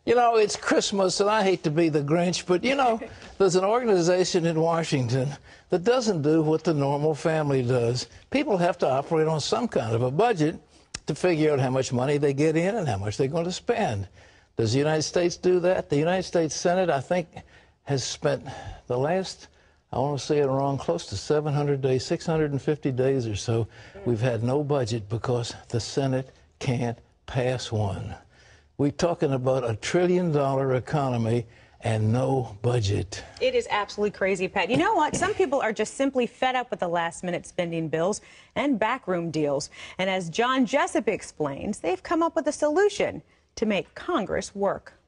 You know, it's Christmas, and I hate to be the Grinch, but, you know, there's an organization in Washington that doesn't do what the normal family does. People have to operate on some kind of a budget to figure out how much money they get in and how much they're going to spend. Does the United States do that? The United States Senate, I think, has spent the last, I want to say it wrong, close to 700 days, 650 days or so. We've had no budget because the Senate can't pass one. We're talking about a $1 trillion economy and no budget. It is absolutely crazy, Pat. You know what? Some people are just simply fed up with the last-minute spending bills and backroom deals. And as John Jessup explains, they've come up with a solution to make Congress work.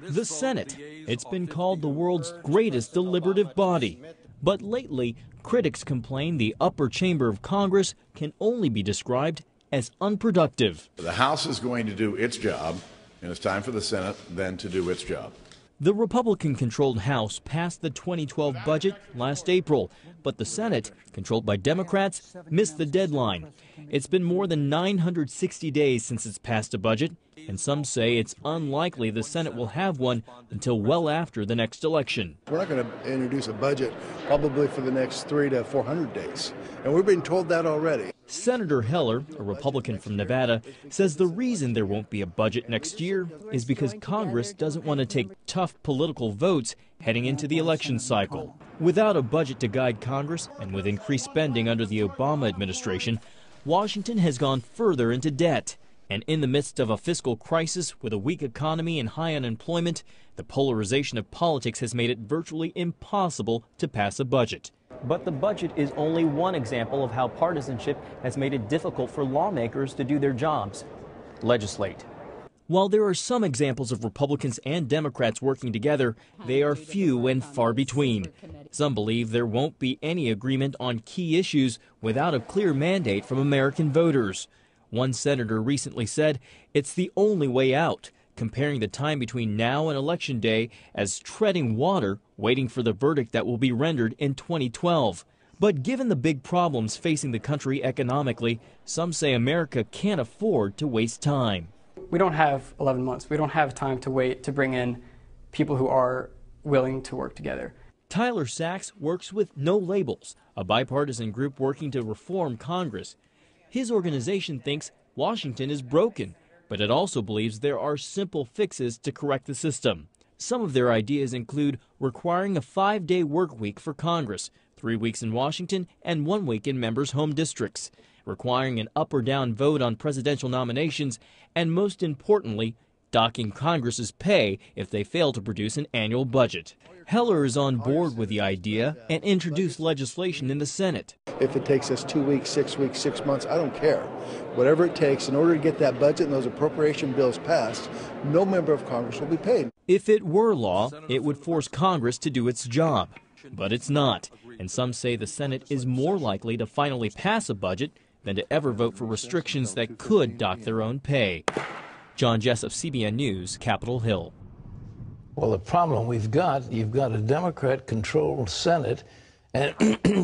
The Senate. It's been called the world's greatest deliberative body. But lately, critics complain the upper chamber of Congress can only be described as unproductive. The House is going to do its job, and it's time for the Senate then to do its job. The Republican-controlled House passed the 2012 budget last April, but the Senate, controlled by Democrats, missed the deadline. It's been more than 960 days since it's passed a budget, and some say it's unlikely the Senate will have one until well after the next election. We're not going to introduce a budget probably for the next 300 to 400 days, and we've been told that already. Senator Heller, a Republican from Nevada, says the reason there won't be a budget next year is because Congress doesn't want to take tough political votes heading into the election cycle. Without a budget to guide Congress and with increased spending under the Obama administration, Washington has gone further into debt. And in the midst of a fiscal crisis with a weak economy and high unemployment, the polarization of politics has made it virtually impossible to pass a budget. But the budget is only one example of how partisanship has made it difficult for lawmakers to do their jobs, legislate. While there are some examples of Republicans and Democrats working together, they are few and far between. Some believe there won't be any agreement on key issues without a clear mandate from American voters. One senator recently said it's the only way out, comparing the time between now and Election Day as treading water, waiting for the verdict that will be rendered in 2012. But given the big problems facing the country economically, some say America can't afford to waste time. We don't have 11 months. We don't have time to wait to bring in people who are willing to work together. Tyler Sachs works with No Labels, a bipartisan group working to reform Congress. His organization thinks Washington is broken, but it also believes there are simple fixes to correct the system. Some of their ideas include requiring a 5-day work week for Congress, 3 weeks in Washington and 1 week in members' home districts, requiring an up or down vote on presidential nominations, and most importantly, docking Congress's pay if they fail to produce an annual budget. Heller is on board with the idea and introduced legislation in the Senate. If it takes us 2 weeks, 6 weeks, 6 months, I don't care. Whatever it takes in order to get that budget and those appropriation bills passed, no member of Congress will be paid. If it were law, it would force Congress to do its job. But it's not, and some say the Senate is more likely to finally pass a budget than to ever vote for restrictions that could dock their own pay. John Jessup, CBN News, Capitol Hill. Well, the problem you've got a Democrat-controlled Senate, and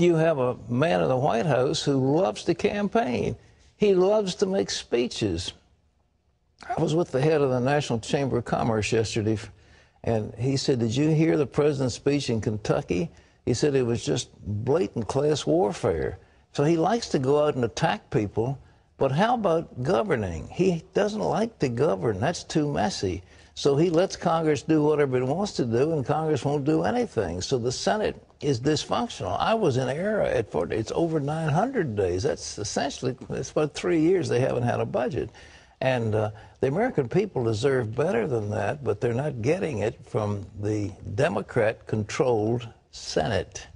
you have a man in the White House who loves to campaign. He loves to make speeches. I was with the head of the National Chamber of Commerce yesterday, and he said, "Did you hear the president's speech in Kentucky?" He said it was just blatant class warfare. So he likes to go out and attack people, but how about governing? He doesn't like to govern. That's too messy. So he lets Congress do whatever it wants to do, and Congress won't do anything. So the Senate is dysfunctional. I was in era at 40. It's over 900 days. That's essentially, it's about 3 years they haven't had a budget. And the American people deserve better than that, but they're not getting it from the Democrat-controlled Senate.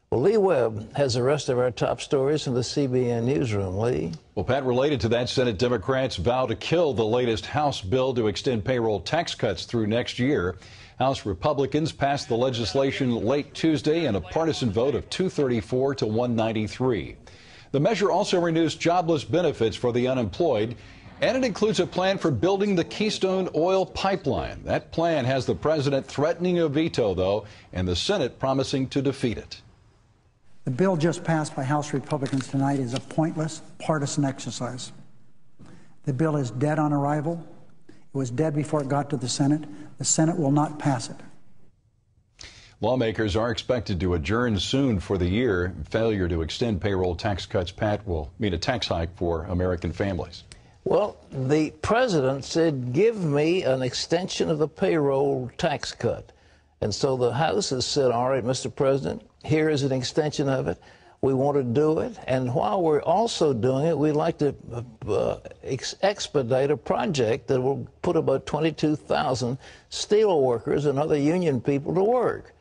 Well, Lee Webb has the rest of our top stories in the CBN newsroom. Lee? Well, Pat, related to that, Senate Democrats vow to kill the latest House bill to extend payroll tax cuts through next year. House Republicans passed the legislation late Tuesday in a partisan vote of 234 to 193. The measure also renews jobless benefits for the unemployed, and it includes a plan for building the Keystone Oil Pipeline. That plan has the president threatening a veto, though, and the Senate promising to defeat it. The bill just passed by House Republicans tonight is a pointless partisan exercise. The bill is dead on arrival. It was dead before it got to the Senate. The Senate will not pass it. Lawmakers are expected to adjourn soon for the year. Failure to extend payroll tax cuts, Pat, will mean a tax hike for American families. Well, the president said, give me an extension of the payroll tax cut. And so the House has said, all right, Mr. President, here is an extension of it. We want to do it. And while we're also doing it, we'd like to expedite a project that will put about 22,000 steel workers and other union people to work.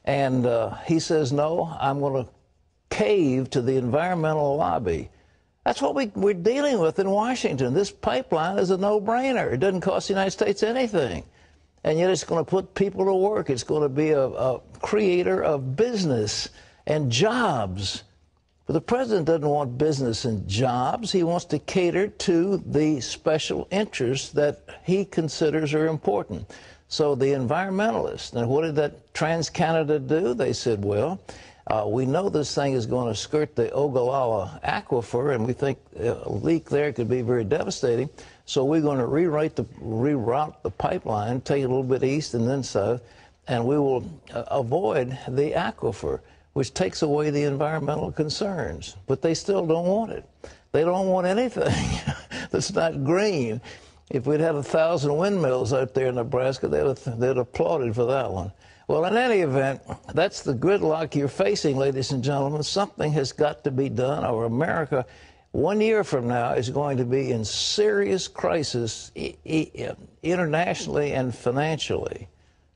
And he says, no, I'm going to cave to the environmental lobby. That's what we're dealing with in Washington. This pipeline is a no-brainer. It doesn't cost the United States anything. And yet it's going to put people to work. It's going to be a creator of business and jobs. But the president doesn't want business and jobs. He wants to cater to the special interests that he considers are important. So the environmentalists, and what did that TransCanada do? They said, well, we know this thing is going to skirt the Ogallala Aquifer, and we think a leak there could be very devastating. So we're going to reroute the pipeline, take it a little bit east and then south, and we will avoid the aquifer, which takes away the environmental concerns. But they still don't want it. They don't want anything that's not green. If we'd had 1,000 windmills out there in Nebraska, they'd applauded for that one. Well, in any event, that's the gridlock you're facing, ladies and gentlemen. Something has got to be done, or America, 1 year from now, is going to be in serious crisis internationally and financially.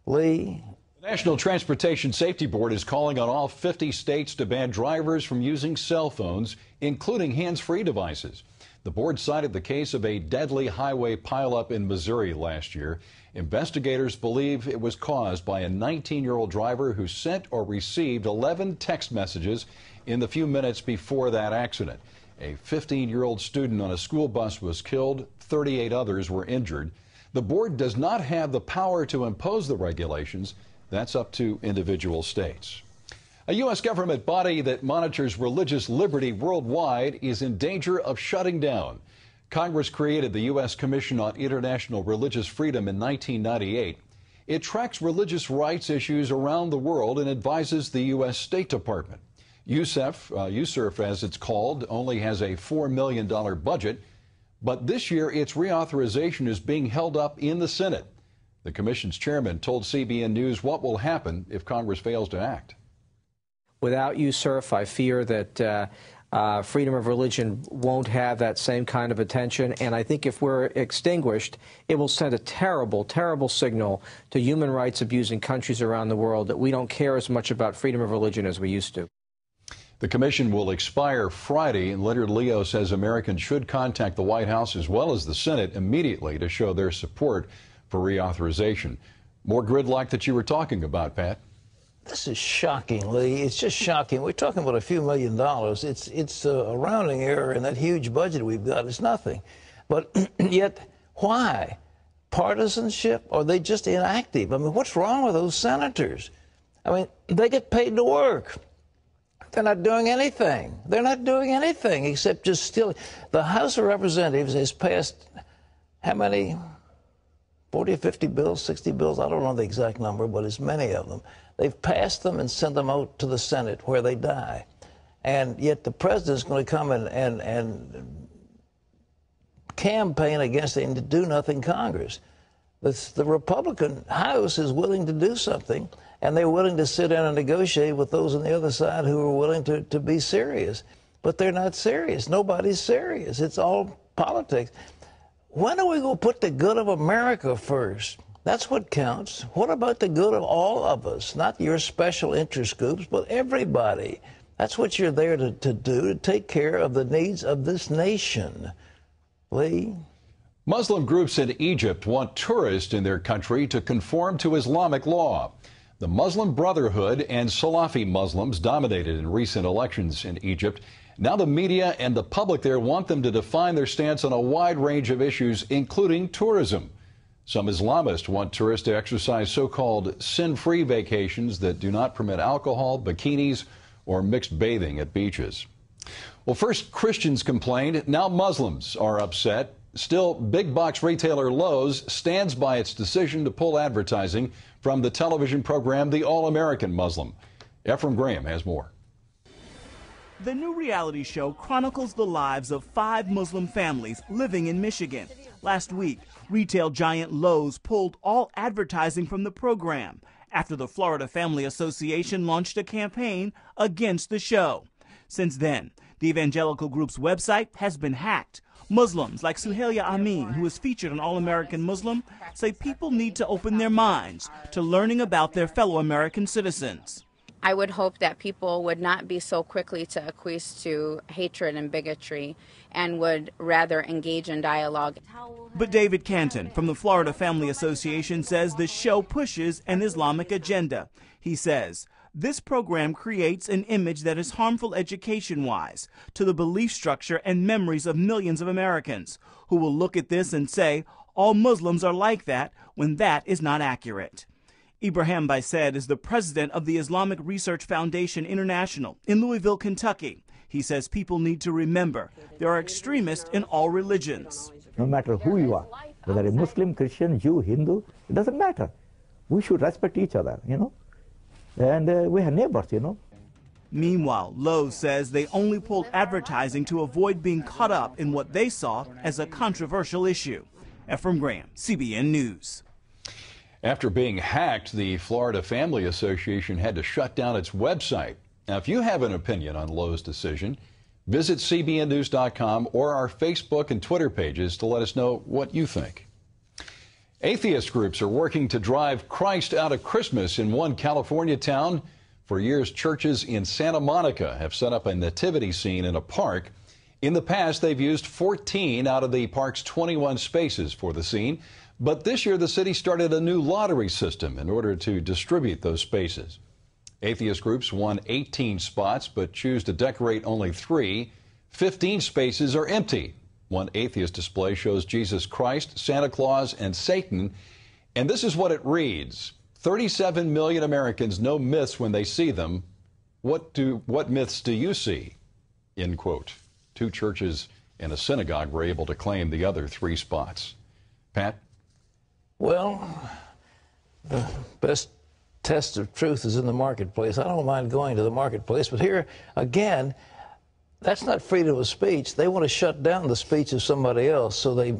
Lee? The National Transportation Safety Board is calling on all 50 states to ban drivers from using cell phones, including hands-free devices. The board cited the case of a deadly highway pileup in Missouri last year. Investigators believe it was caused by a 19-year-old driver who sent or received 11 text messages in the few minutes before that accident. A 15-year-old student on a school bus was killed. 38 others were injured. The board does not have the power to impose the regulations. That's up to individual states. A U.S. government body that monitors religious liberty worldwide is in danger of shutting down. Congress created the U.S. Commission on International Religious Freedom in 1998. It tracks religious rights issues around the world and advises the U.S. State Department. USCIRF, as it's called, only has a $4 million budget, but this year its reauthorization is being held up in the Senate. The Commission's chairman told CBN News what will happen if Congress fails to act. Without USCIRF, I fear that freedom of religion won't have that same kind of attention, and I think if we're extinguished, it will send a terrible, terrible signal to human rights abusing countries around the world that we don't care as much about freedom of religion as we used to. The commission will expire Friday, and Leonard Leo says Americans should contact the White House as well as the Senate immediately to show their support for reauthorization. More gridlock that you were talking about, Pat. This is shocking, Lee. It's just shocking. We're talking about a few $1 million. It's a rounding error in that huge budget we've got. It's nothing. But yet, why? Partisanship? Or are they just inactive? I mean, what's wrong with those senators? I mean, they get paid to work. They're not doing anything. They're not doing anything except just stealing. The House of Representatives has passed how many? 40 or 50 bills, 60 bills? I don't know the exact number, but it's many of them. They've passed them and sent them out to the Senate where they die. And yet the president's going to come and campaign against it and to do nothing Congress. The Republican House is willing to do something, and they're willing to sit down and negotiate with those on the other side who are willing to be serious. But they're not serious. Nobody's serious. It's all politics. When are we going to put the good of America first? That's what counts. What about the good of all of us? Not your special interest groups, but everybody. That's what you're there to do, to take care of the needs of this nation. Lee? Muslim groups in Egypt want tourists in their country to conform to Islamic law. The Muslim Brotherhood and Salafi Muslims dominated in recent elections in Egypt. Now the media and the public there want them to define their stance on a wide range of issues, including tourism. Some Islamists want tourists to exercise so-called sin-free vacations that do not permit alcohol, bikinis, or mixed bathing at beaches. Well, first Christians complained. Now Muslims are upset. Still, big box retailer Lowe's stands by its decision to pull advertising from the television program The All-American Muslim. Ephraim Graham has more. The new reality show chronicles the lives of 5 Muslim families living in Michigan. Last week, retail giant Lowe's pulled all advertising from the program after the Florida Family Association launched a campaign against the show. Since then, the evangelical group's website has been hacked. Muslims like Suhailia Amin, who is featured on All-American Muslim, say people need to open their minds to learning about their fellow American citizens. I would hope that people would not be so quickly to acquiesce to hatred and bigotry and would rather engage in dialogue. But David Canton from the Florida Family Association says the show pushes an Islamic agenda. He says, this program creates an image that is harmful education-wise to the belief structure and memories of millions of Americans who will look at this and say, all Muslims are like that, when that is not accurate. Ibrahim Baised is the president of the Islamic Research Foundation International in Louisville, Kentucky. He says people need to remember there are extremists in all religions. No matter who you are, whether a Muslim, Christian, Jew, Hindu, it doesn't matter. We should respect each other, and we are neighbors, Meanwhile, Lowe's says they only pulled advertising to avoid being caught up in what they saw as a controversial issue. Ephraim Graham, CBN News. After being hacked, the Florida Family Association had to shut down its website. Now, if you have an opinion on Lowe's decision, visit cbnnews.com or our Facebook and Twitter pages to let us know what you think. Atheist groups are working to drive Christ out of Christmas in one California town. For years, churches in Santa Monica have set up a nativity scene in a park. In the past, they've used 14 out of the park's 21 spaces for the scene. But this year, the city started a new lottery system in order to distribute those spaces. Atheist groups won 18 spots, but choose to decorate only 3. 15 spaces are empty. One atheist display shows Jesus Christ, Santa Claus, and Satan. And this is what it reads. 37 million Americans know myths when they see them. What myths do you see? End quote. 2 churches and a synagogue were able to claim the other 3 spots. Pat? Well, the best test of truth is in the marketplace. I don't mind going to the marketplace, but here, again, that's not freedom of speech. They want to shut down the speech of somebody else, so they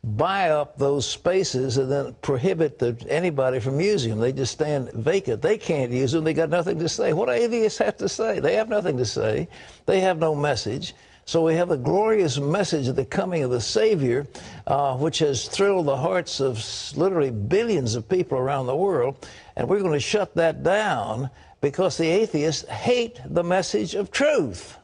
buy up those spaces and then prohibit anybody from using them. They just stand vacant. They can't use them. They got nothing to say. What do atheists have to say? They have nothing to say. They have no message. So we have a glorious message of the coming of the Savior, which has thrilled the hearts of literally billions of people around the world. And we're going to shut that down because the atheists hate the message of truth.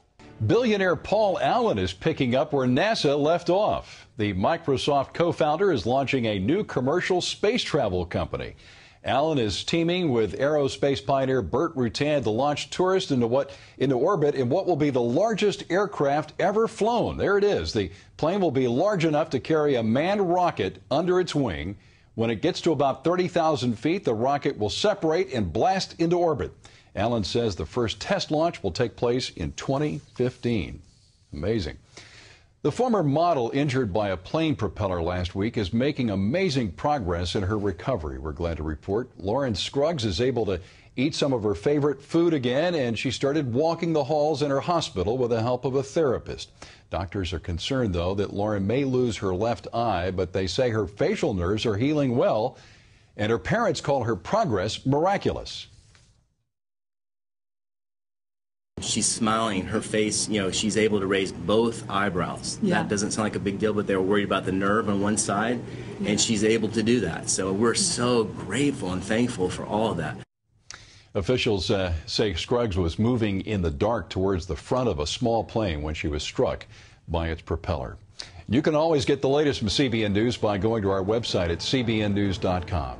Billionaire Paul Allen is picking up where NASA left off. The Microsoft co-founder is launching a new commercial space travel company. Allen is teaming with aerospace pioneer Burt Rutan to launch tourists into orbit in what will be the largest aircraft ever flown. There it is. The plane will be large enough to carry a manned rocket under its wing. When it gets to about 30,000 feet, the rocket will separate and blast into orbit. Allen says the first test launch will take place in 2015. Amazing. The former model injured by a plane propeller last week is making amazing progress in her recovery. We're glad to report Lauren Scruggs is able to eat some of her favorite food again, and she started walking the halls in her hospital with the help of a therapist. Doctors are concerned, though, that Lauren may lose her left eye, but they say her facial nerves are healing well, and her parents call her progress miraculous. She's smiling, her face, she's able to raise both eyebrows. Yeah. That doesn't sound like a big deal, but they were worried about the nerve on one side, and she's able to do that. So we're so grateful and thankful for all of that. Officials say Scruggs was moving in the dark towards the front of a small plane when she was struck by its propeller. You can always get the latest from CBN News by going to our website at cbnnews.com.